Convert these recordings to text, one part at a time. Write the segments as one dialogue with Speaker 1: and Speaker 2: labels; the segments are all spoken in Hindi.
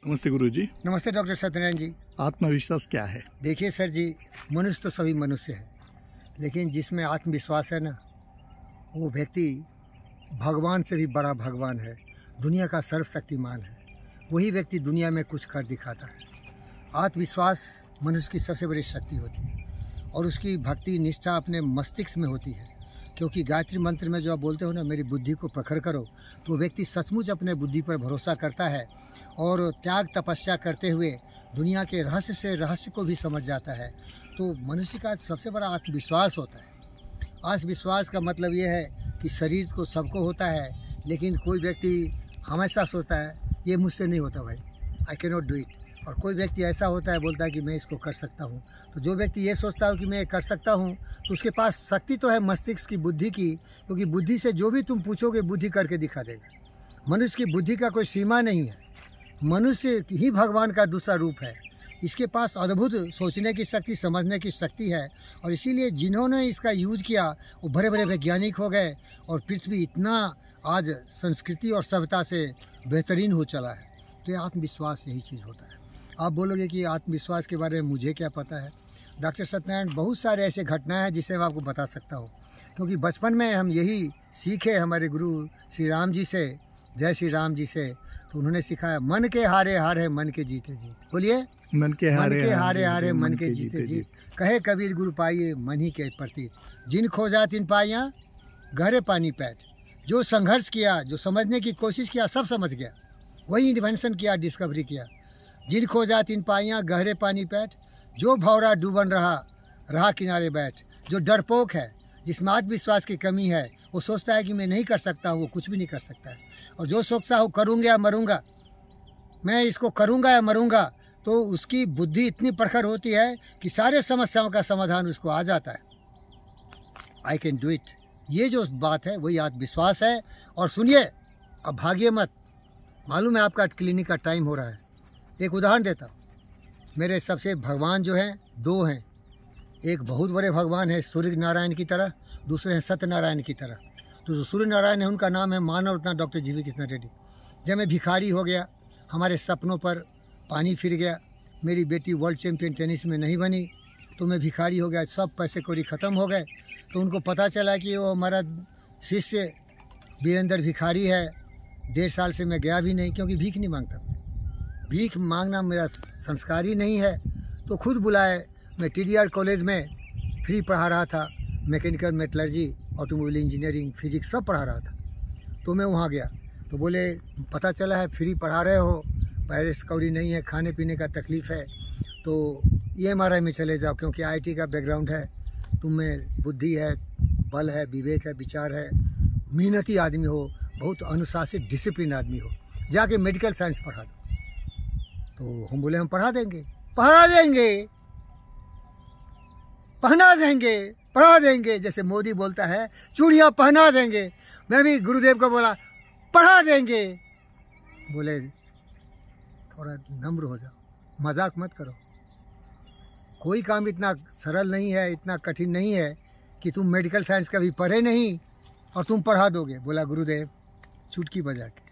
Speaker 1: नमस्ते गुरुजी।
Speaker 2: नमस्ते डॉक्टर सत्यनारायण जी।
Speaker 1: आत्मविश्वास क्या है?
Speaker 2: देखिए सर जी, मनुष्य तो सभी मनुष्य है, लेकिन जिसमें आत्मविश्वास है ना, वो व्यक्ति भगवान से भी बड़ा भगवान है, दुनिया का सर्वशक्तिमान है। वही व्यक्ति दुनिया में कुछ कर दिखाता है। आत्मविश्वास मनुष्य की सबसे बड़ी शक्ति होती है और उसकी भक्ति निष्ठा अपने मस्तिष्क में होती है, क्योंकि गायत्री मंत्र में जो आप बोलते हो ना, मेरी बुद्धि को प्रखर करो, तो व्यक्ति सचमुच अपने बुद्धि पर भरोसा करता है और त्याग तपस्या करते हुए दुनिया के रहस्य से रहस्य को भी समझ जाता है। तो मनुष्य का सबसे बड़ा आत्मविश्वास होता है। आत्मविश्वास का मतलब ये है कि शरीर को सबको होता है, लेकिन कोई व्यक्ति हमेशा सोचता है ये मुझसे नहीं होता भाई, I can not do it. और कोई व्यक्ति ऐसा होता है, बोलता है कि मैं इसको कर सकता हूँ। तो जो व्यक्ति ये सोचता है कि मैं ये कर सकता हूँ, तो उसके पास शक्ति तो है मस्तिष्क की, बुद्धि की, क्योंकि बुद्धि से जो भी तुम पूछोगे बुद्धि करके दिखा देगा। मनुष्य की बुद्धि का कोई सीमा नहीं है। मनुष्य ही भगवान का दूसरा रूप है। इसके पास अद्भुत सोचने की शक्ति, समझने की शक्ति है, और इसीलिए जिन्होंने इसका यूज किया वो बड़े बड़े वैज्ञानिक हो गए और पृथ्वी इतना आज संस्कृति और सभ्यता से बेहतरीन हो चला है। तो ये आत्मविश्वास यही चीज़ होता है। आप बोलोगे कि आत्मविश्वास के बारे में मुझे क्या पता है? डॉक्टर सत्यनारायण, बहुत सारे ऐसे घटनाएं हैं जिसे मैं आपको बता सकता हूँ, क्योंकि बचपन में हम यही सीखे हमारे गुरु श्री राम जी से, जय श्री राम जी से। तो उन्होंने सिखाया, मन के हारे हारे मन के जीते जीत। बोलिए,
Speaker 1: मन के हारे
Speaker 2: हारे मन के जीते जीत। कहे कबीर गुरु पाइए मन ही के प्रतीत, जिन खोजा तिन पाइया गहरे पानी पैठ। जो संघर्ष किया, जो समझने की कोशिश किया, सब समझ गया। वही इन्वेंशन किया, डिस्कवरी किया। जिन खोजा तिन पाइया गहरे पानी पैठ, जो भौरा डूबन रहा किनारे बैठ। जो डरपोक है, जिसमें आत्मविश्वास की कमी है, वो सोचता है कि मैं नहीं कर सकता हूँ, वो कुछ भी नहीं कर सकता है। और जो सोचता हूँ करूँगा या मरूँगा, मैं इसको करूँगा या मरूँगा, तो उसकी बुद्धि इतनी प्रखर होती है कि सारे समस्याओं का समाधान उसको आ जाता है। आई कैन डू इट, ये जो बात है वही आत्मविश्वास है। और सुनिए, अब भागिए मत। मालूम है आपका क्लिनिक का टाइम हो रहा है। एक उदाहरण देता हूँ। मेरे सबसे भगवान जो हैं, दो हैं। एक बहुत बड़े भगवान है सूर्य नारायण की तरह, दूसरे हैं सत्यनारायण की तरह। तो जो सूर्य नारायण है उनका नाम है मानव रत्न डॉक्टर जीवी कृष्ण रेड्डी। जब मैं भिखारी हो गया, हमारे सपनों पर पानी फिर गया, मेरी बेटी वर्ल्ड चैम्पियन टेनिस में नहीं बनी, तो मैं भिखारी हो गया, सब पैसे कौड़ी ख़त्म हो गए। तो उनको पता चला कि वो हमारा शिष्य वीरेंद्र भिखारी है। 1.5 साल से मैं गया भी नहीं, क्योंकि भीख नहीं मांगता। भीख मांगना मेरा संस्कार ही नहीं है। तो खुद बुलाए। मैं TDR कॉलेज में फ्री पढ़ा रहा था, mechanical metallurgy, automobile engineering, physics सब पढ़ा रहा था। तो मैं वहाँ गया, तो बोले पता चला है फ्री पढ़ा रहे हो, पैसे कौड़ी नहीं है, खाने पीने का तकलीफ़ है, तो EMRI में चले जाओ, क्योंकि IT का बैकग्राउंड है, तुम में बुद्धि है, बल है, विवेक है, विचार है, मेहनती आदमी हो, बहुत अनुशासित डिसिप्लिन आदमी हो, जाके मेडिकल साइंस पढ़ा दो। तो हम बोले हम पढ़ा देंगे, पढ़ा देंगे, पहना देंगे, पढ़ा देंगे। जैसे मोदी बोलता है चूड़ियाँ पहना देंगे, मैं भी गुरुदेव को बोला पढ़ा देंगे। बोले थोड़ा नम्र हो जाओ, मजाक मत करो। कोई काम इतना सरल नहीं है, इतना कठिन नहीं है कि तुम मेडिकल साइंस कभी पढ़े नहीं और तुम पढ़ा दोगे। बोला गुरुदेव चुटकी बजा के,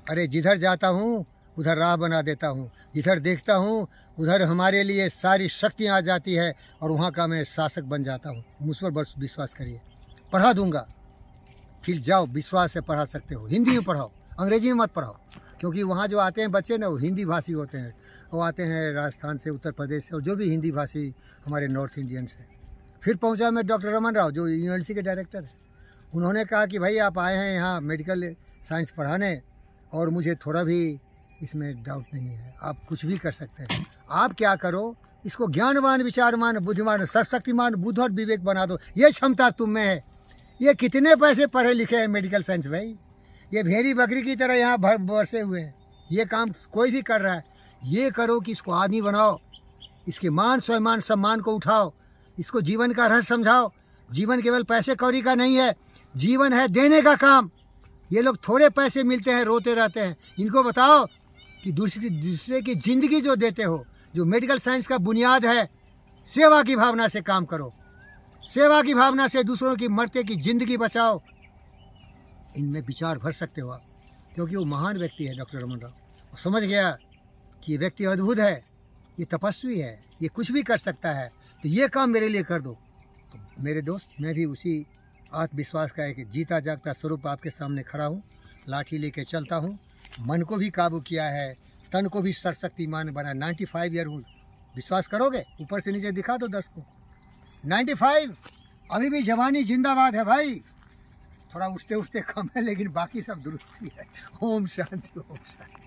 Speaker 2: अरे जिधर जाता हूँ उधर राह बना देता हूँ, जिधर देखता हूँ उधर हमारे लिए सारी शक्तियाँ आ जाती है और वहाँ का मैं शासक बन जाता हूँ। मुझ पर बस विश्वास करिए, पढ़ा दूँगा। फिर जाओ, विश्वास से पढ़ा सकते हो। हिंदी में पढ़ाओ, अंग्रेजी में मत पढ़ाओ, क्योंकि वहाँ जो आते हैं बच्चे ना, वो हिंदी भाषी होते हैं। वो आते हैं राजस्थान से, उत्तर प्रदेश से, और जो भी हिंदी भाषी हमारे नॉर्थ इंडियन से। फिर पहुँचा मैं डॉक्टर रमन राव, जो यूनिवर्सिटी के डायरेक्टर हैं। उन्होंने कहा कि भाई आप आए हैं यहाँ मेडिकल साइंस पढ़ाने, और मुझे थोड़ा भी इसमें डाउट नहीं है, आप कुछ भी कर सकते हैं। आप क्या करो, इसको ज्ञानवान, विचारवान, बुद्धिमान, सर्वशक्तिमान, बुद्ध और विवेक बना दो। ये क्षमता तुम में है। ये कितने पैसे पढ़े लिखे हैं मेडिकल साइंस भाई, ये भेड़ी बकरी की तरह यहाँ बरसे हुए हैं। ये काम कोई भी कर रहा है। ये करो कि इसको आदमी बनाओ, इसके मान स्वाभिमान सम्मान को उठाओ, इसको जीवन का रहस्य समझाओ। जीवन केवल पैसे कौड़ी का नहीं है, जीवन है देने का काम। ये लोग थोड़े पैसे मिलते हैं, रोते रहते हैं। इनको बताओ कि दूसरे की ज़िंदगी जो देते हो, जो मेडिकल साइंस का बुनियाद है, सेवा की भावना से काम करो। सेवा की भावना से दूसरों की मरते की ज़िंदगी बचाओ। इनमें विचार भर सकते हो आप, क्योंकि वो महान व्यक्ति है डॉक्टर रमन राव। वो समझ गया कि ये व्यक्ति अद्भुत है, ये तपस्वी है, ये कुछ भी कर सकता है, तो ये काम मेरे लिए कर दो। तो मेरे दोस्त, मैं भी उसी आत्मविश्वास का एक जीता जागता स्वरूप आपके सामने खड़ा हूँ। लाठी लेके चलता हूँ, मन को भी काबू किया है, तन को भी सर्वशक्तिमान बना। 95 ईयर हूँ, विश्वास करोगे? ऊपर से नीचे दिखा दो दर्शकों। 95 अभी भी जवानी जिंदाबाद है भाई। थोड़ा उठते उठते कम है, लेकिन बाकी सब दुरुस्ती है। ओम शांति, ओम शांति।